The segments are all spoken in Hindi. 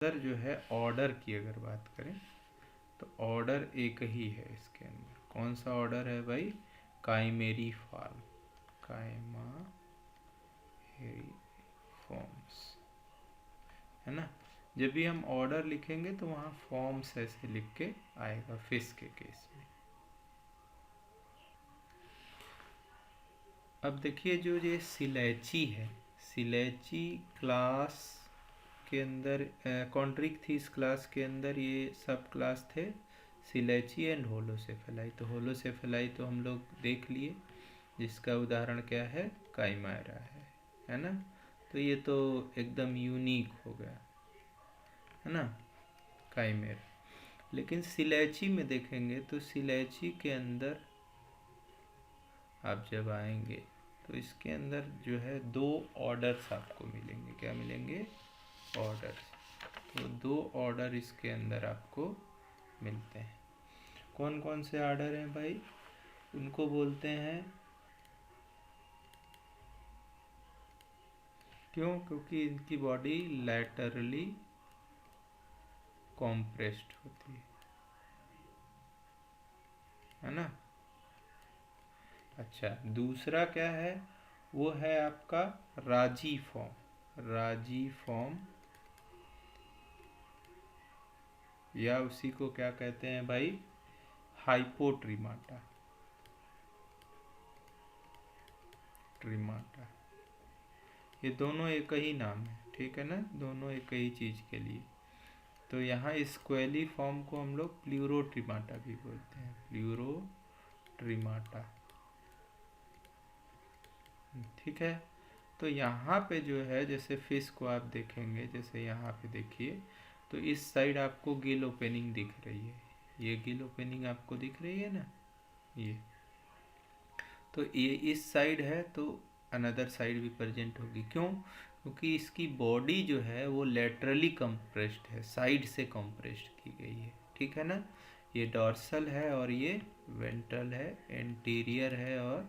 अंदर जो है ऑर्डर की अगर बात करें तो ऑर्डर एक ही है इसके अंदर। कौन सा ऑर्डर है भाई? काइमेरी फॉर्म, काइमेरिफॉर्म्स, है ना। जब भी हम ऑर्डर लिखेंगे तो वहाँ फॉर्म्स ऐसे लिख के आएगा फिश के केस में। अब देखिए जो ये सिलेची है, सिलेची क्लास के अंदर कॉन्ट्रिक्थिस क्लास के अंदर ये सब क्लास थे सिलेची एंड होलोसेफेलाई। तो होलोसेफेलाई तो हम लोग देख लिए, जिसका उदाहरण क्या है? काइमेरा है ना। तो ये तो एकदम यूनिक हो गया, है ना, काइमेरा। लेकिन सिलेची में देखेंगे तो सिलेची के अंदर आप जब आएंगे तो इसके अंदर जो है दो ऑर्डर्स आपको मिलेंगे। क्या मिलेंगे? ऑर्डर्स। तो दो ऑर्डर इसके अंदर आपको मिलते हैं। कौन कौन से ऑर्डर हैं भाई? उनको बोलते हैं, क्यों? क्योंकि इनकी बॉडी लैटरली कॉम्प्रेस्ड होती है ना। अच्छा, दूसरा क्या है? वो है आपका राजी फॉर्म, राजी फॉर्म, या उसी को क्या कहते हैं भाई? हाइपोट्रीमाटा, ट्रीमाटा। ये दोनों एक ही नाम है, ठीक है ना, दोनों एक ही चीज़ के लिए। तो यहाँ स्क्वेली फॉर्म को हम लोग प्लूरोट्रीमाटा भी बोलते हैं, प्लूरोट्रीमाटा, ठीक है। तो यहाँ पे जो है, जैसे फिश को आप देखेंगे, जैसे यहाँ पे देखिए, तो इस साइड आपको गिल ओपनिंग दिख रही है, ये गिल ओपनिंग आपको दिख रही है ना, ये। तो ये इस साइड है तो अनदर साइड भी प्रेजेंट होगी। क्यों? क्योंकि इसकी बॉडी जो है वो लेटरली कंप्रेस्ड है, साइड से कंप्रेस्ड की गई है, ठीक है ना। ये डॉर्सल है और ये वेंट्रल है, एंटीरियर है और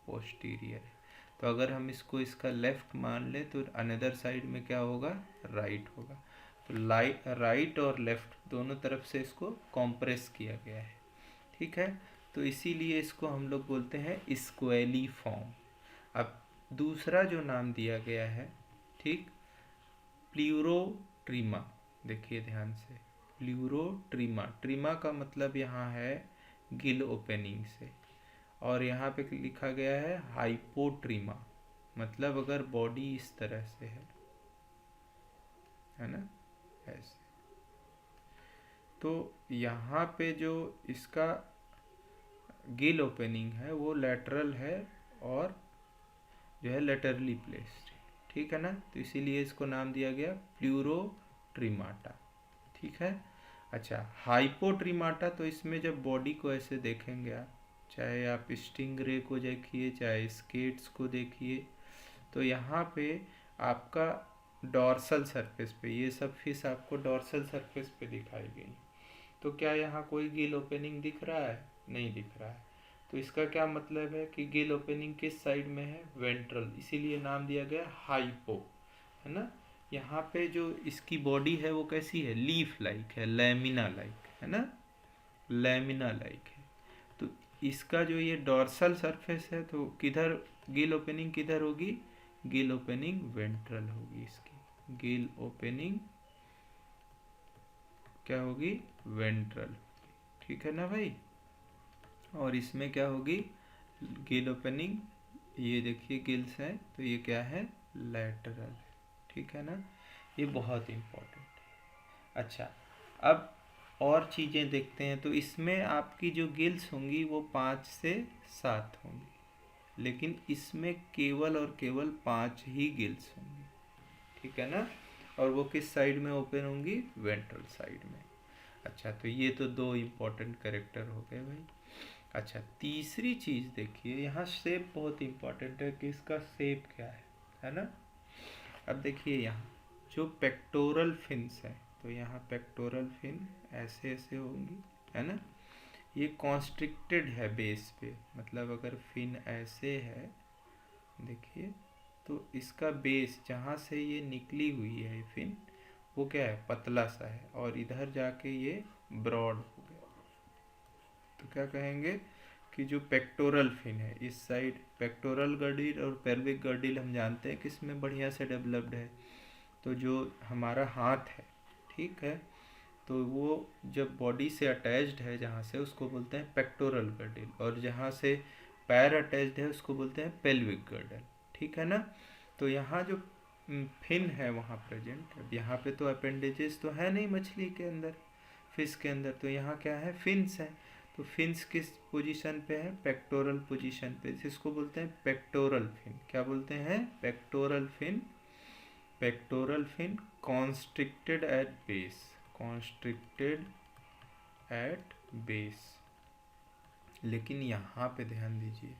पोस्टीरियर है। तो अगर हम इसको इसका लेफ्ट मान ले तो अनदर साइड में क्या होगा? राइट होगा। तो राइट और लेफ्ट दोनों तरफ से इसको कॉम्प्रेस किया गया है, ठीक है। तो इसीलिए इसको हम लोग बोलते हैं स्क्वेली फॉर्म। अब दूसरा जो नाम दिया गया है, ठीक, प्लूरोट्रीमा। देखिए ध्यान से, प्लूरोट्रीमा, ट्रीमा का मतलब यहाँ है गिल ओपनिंग से, और यहाँ पे लिखा गया है हाइपोट्रीमा, मतलब अगर बॉडी इस तरह से है ना, ऐसे। तो यहाँ पे जो इसका गिल ओपनिंग है वो लेटरल है और जो है लेटरली प्लेस्ड, ठीक है ना। तो इसीलिए इसको नाम दिया गया प्लूरोट्रीमाटा, ठीक है। अच्छा, हाइपोट्रीमाटा, तो इसमें जब बॉडी को ऐसे देखेंगे आप, चाहे आप स्टिंगरे को देखिए, चाहे स्केट्स को देखिए, तो यहाँ पे आपका डॉर्सल सरफेस पे ये सब फिश आपको डॉर्सल सरफेस पे दिखाई गई। तो क्या यहाँ कोई गिल ओपनिंग दिख रहा है? नहीं दिख रहा है। तो इसका क्या मतलब है कि गिल ओपनिंग किस साइड में है? वेंट्रल, इसीलिए नाम दिया गया हाइपो, है ना। यहाँ पे जो इसकी बॉडी है वो कैसी है? लीफ लाइक है, लैमिना लाइक, है ना, लैमिना लाइक है। तो इसका जो ये डॉर्सल सरफेस है, तो किधर गिल ओपनिंग किधर होगी? गिल ओपनिंग वेंट्रल होगी इसकी, गिल ओपनिंग क्या होगी? वेंट्रल, ठीक है ना भाई। और इसमें क्या होगी? गिल ओपनिंग, ये देखिए गिल्स हैं, तो ये क्या है? लैटरल, ठीक है ना। ये बहुत इम्पोर्टेंट है। अच्छा, अब और चीज़ें देखते हैं। तो इसमें आपकी जो गिल्स होंगी वो 5 से 7 होंगी, लेकिन इसमें केवल और केवल 5 ही गिल्स होंगी, ठीक है ना। और वो किस साइड में ओपन होंगी? वेंट्रल साइड में। अच्छा, तो ये तो दो इम्पोर्टेंट कैरेक्टर हो गए भाई। अच्छा, तीसरी चीज़ देखिए, यहाँ शेप बहुत इम्पोर्टेंट है कि इसका शेप क्या है ना। अब देखिए यहाँ जो पेक्टोरल फिन्स है, तो यहाँ पेक्टोरल फिन ऐसे ऐसे होंगी, है ना। ये कॉन्स्ट्रिक्टेड है बेस पे, मतलब अगर फिन ऐसे है, देखिए, तो इसका बेस जहाँ से ये निकली हुई है फिन, वो क्या है, पतला सा है, और इधर जाके ये ब्रॉड हो गया। तो क्या कहेंगे कि जो पेक्टोरल फिन है इस साइड, पेक्टोरल गर्डिल और पेल्विक गर्डिल हम जानते हैं किस में बढ़िया से डेवलप्ड है। तो जो हमारा हाथ है, ठीक है, तो वो जब बॉडी से अटैच्ड है जहाँ से, उसको बोलते हैं पेक्टोरल गर्डिल, और जहाँ से पैर अटैच्ड है उसको बोलते हैं पेल्विक गर्डल, ठीक है ना। तो यहाँ जो फिन है वहाँ प्रेजेंट, अब यहाँ पे तो अपेंडेजेस तो है नहीं मछली के अंदर, फिश के अंदर, तो यहाँ क्या है, फिन्स है। तो फिन्स किस पोजीशन पे है, पेक्टोरल पोजीशन पे, जिसको बोलते हैं पेक्टोरल फिन। क्या बोलते हैं, pectoral fin. Pectoral fin constricted at base, constricted at base. लेकिन यहाँ पे ध्यान दीजिए,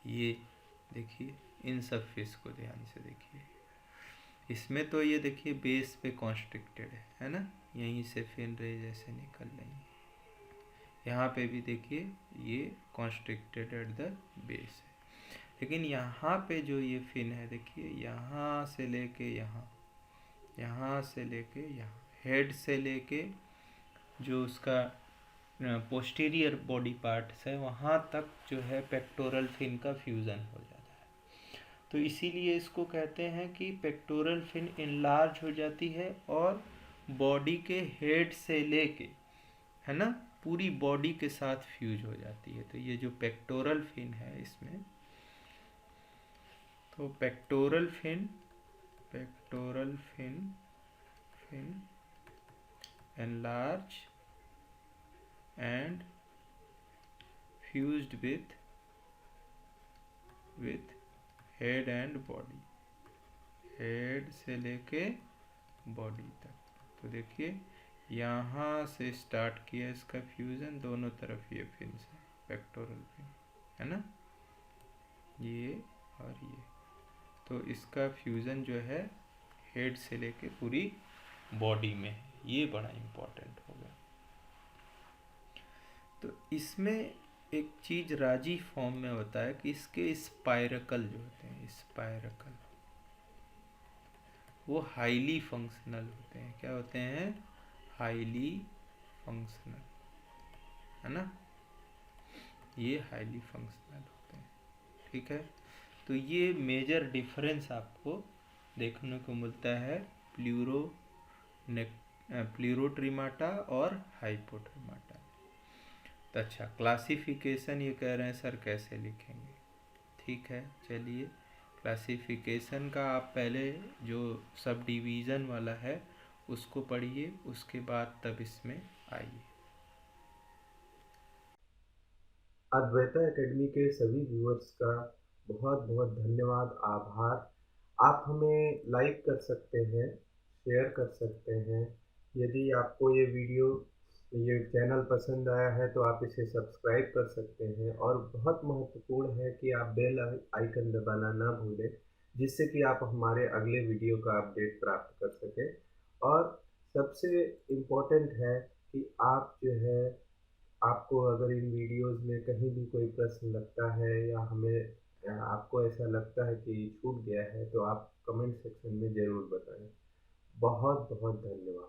ये देखिए इन सब फिश को ध्यान से देखिए, इसमें तो ये देखिए बेस पे कॉन्स्ट्रिक्टेड है ना, यहीं से फिन रे जैसे निकल रही है। यहाँ पे भी देखिए ये कॉन्स्ट्रिक्टेड एट द बेस है। लेकिन यहाँ पे जो ये फिन है देखिए, यहाँ से लेके यहाँ, यहाँ से लेके यहाँ, हेड से लेके जो उसका पोस्टीरियर बॉडी पार्ट्स है वहाँ तक जो है पेक्टोरल फिन का फ्यूज़न हो जाता है। तो इसीलिए इसको कहते हैं कि पेक्टोरल फिन इनलार्ज हो जाती है और बॉडी के हेड से लेके, है ना, पूरी बॉडी के साथ फ्यूज हो जाती है। तो ये जो पेक्टोरल फिन है इसमें, तो pectoral fin, pectoral fin, fin enlarge and fused with head and body, head से लेके बॉडी तक। तो देखिए यहाँ से स्टार्ट किया इसका फ्यूज़न, दोनों तरफ ये फिन्स है, पेक्टोरल फिन है ना, ये और ये। तो इसका फ्यूज़न जो है हेड से लेके पूरी बॉडी में है, ये बड़ा इम्पोर्टेंट होगा। तो इसमें एक चीज़ राजी फॉर्म में होता है कि इसके स्पाइरकल जो होते हैं, स्पाइरकल, वो हाईली फंक्शनल होते हैं। क्या होते हैं, हाईली फंक्शनल, है ना, ये हाईली फंक्शनल होते हैं, ठीक है। तो ये मेजर डिफरेंस आपको देखने को मिलता है प्लूरोट्रिमाटा और हाइपोट्रिमाटा। तो अच्छा, क्लासिफिकेशन ये कह रहे हैं सर कैसे लिखेंगे, ठीक है, चलिए क्लासिफिकेशन का आप पहले जो सब डिवीज़न वाला है उसको पढ़िए, उसके बाद तब इसमें आइए। अद्वैता एकेडमी के सभी व्यूअर्स का बहुत बहुत धन्यवाद, आभार। आप हमें लाइक कर सकते हैं, शेयर कर सकते हैं। यदि आपको ये वीडियो, ये चैनल पसंद आया है तो आप इसे सब्सक्राइब कर सकते हैं, और बहुत महत्वपूर्ण है कि आप बेल आइकन दबाना ना भूलें, जिससे कि आप हमारे अगले वीडियो का अपडेट प्राप्त कर सकें। और सबसे इम्पोर्टेंट है कि आप जो है, आपको अगर इन वीडियोस में कहीं भी कोई प्रश्न लगता है या आपको ऐसा लगता है कि छूट गया है, तो आप कमेंट सेक्शन में ज़रूर बताएं। बहुत बहुत धन्यवाद।